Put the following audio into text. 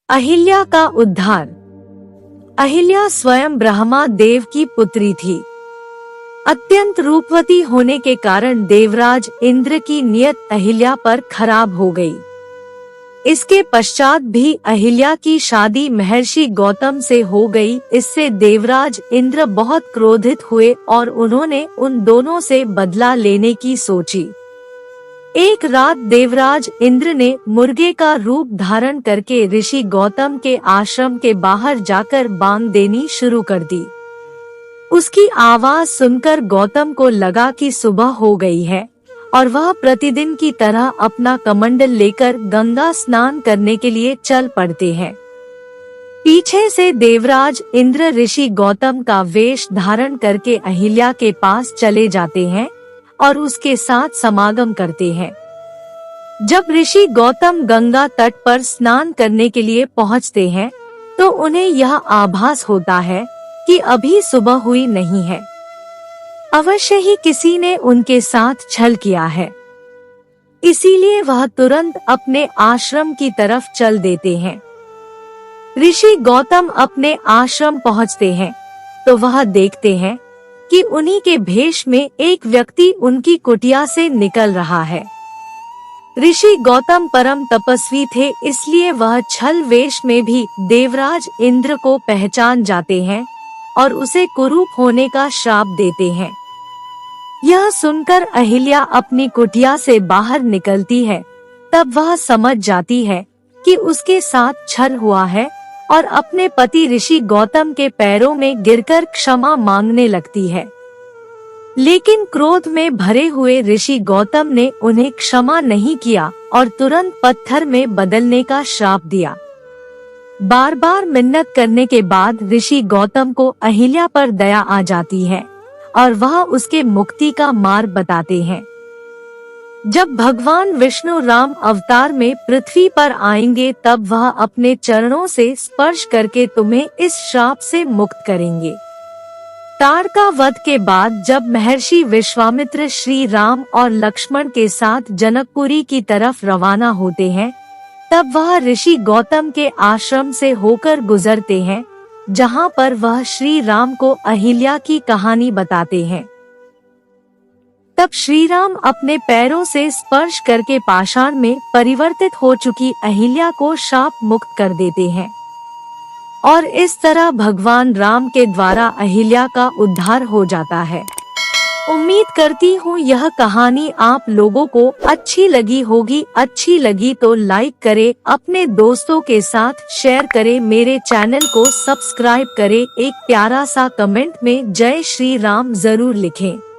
अहिल्या का उद्धार। अहिल्या स्वयं ब्रह्मा देव की पुत्री थी। अत्यंत रूपवती होने के कारण देवराज इंद्र की नियत अहिल्या पर खराब हो गई। इसके पश्चात भी अहिल्या की शादी महर्षि गौतम से हो गई। इससे देवराज इंद्र बहुत क्रोधित हुए और उन्होंने उन दोनों से बदला लेने की सोची। एक रात देवराज इंद्र ने मुर्गे का रूप धारण करके ऋषि गौतम के आश्रम के बाहर जाकर बांग देनी शुरू कर दी। उसकी आवाज सुनकर गौतम को लगा कि सुबह हो गई है और वह प्रतिदिन की तरह अपना कमंडल लेकर गंगा स्नान करने के लिए चल पड़ते हैं। पीछे से देवराज इंद्र ऋषि गौतम का वेश धारण करके अहिल्या के पास चले जाते हैं और उसके साथ समागम करते हैं। जब ऋषि गौतम गंगा तट पर स्नान करने के लिए पहुंचते हैं तो उन्हें यह आभास होता है कि अभी सुबह हुई नहीं है। अवश्य ही किसी ने उनके साथ छल किया है। इसीलिए वह तुरंत अपने आश्रम की तरफ चल देते हैं। ऋषि गौतम अपने आश्रम पहुंचते हैं तो वह देखते हैं कि उन्हीं के भेष में एक व्यक्ति उनकी कुटिया से निकल रहा है। ऋषि गौतम परम तपस्वी थे, इसलिए वह छल वेश में भी देवराज इंद्र को पहचान जाते हैं और उसे कुरूप होने का श्राप देते हैं। यह सुनकर अहिल्या अपनी कुटिया से बाहर निकलती है। तब वह समझ जाती है कि उसके साथ छल हुआ है और अपने पति ऋषि गौतम के पैरों में गिरकर क्षमा मांगने लगती है। लेकिन क्रोध में भरे हुए ऋषि गौतम ने उन्हें क्षमा नहीं किया और तुरंत पत्थर में बदलने का श्राप दिया। बार बार मिन्नत करने के बाद ऋषि गौतम को अहिल्या पर दया आ जाती है और वह उसके मुक्ति का मार्ग बताते हैं। जब भगवान विष्णु राम अवतार में पृथ्वी पर आएंगे तब वह अपने चरणों से स्पर्श करके तुम्हें इस श्राप से मुक्त करेंगे। ताड़का वध के बाद जब महर्षि विश्वामित्र श्री राम और लक्ष्मण के साथ जनकपुरी की तरफ रवाना होते हैं तब वह ऋषि गौतम के आश्रम से होकर गुजरते हैं, जहां पर वह श्री राम को अहिल्या की कहानी बताते हैं। तब श्री राम अपने पैरों से स्पर्श करके पाषाण में परिवर्तित हो चुकी अहिल्या को शाप मुक्त कर देते हैं और इस तरह भगवान राम के द्वारा अहिल्या का उद्धार हो जाता है। उम्मीद करती हूँ यह कहानी आप लोगों को अच्छी लगी होगी। अच्छी लगी तो लाइक करें, अपने दोस्तों के साथ शेयर करें, मेरे चैनल को सब्सक्राइब करें, एक प्यारा सा कमेंट में जय श्री राम जरूर लिखें।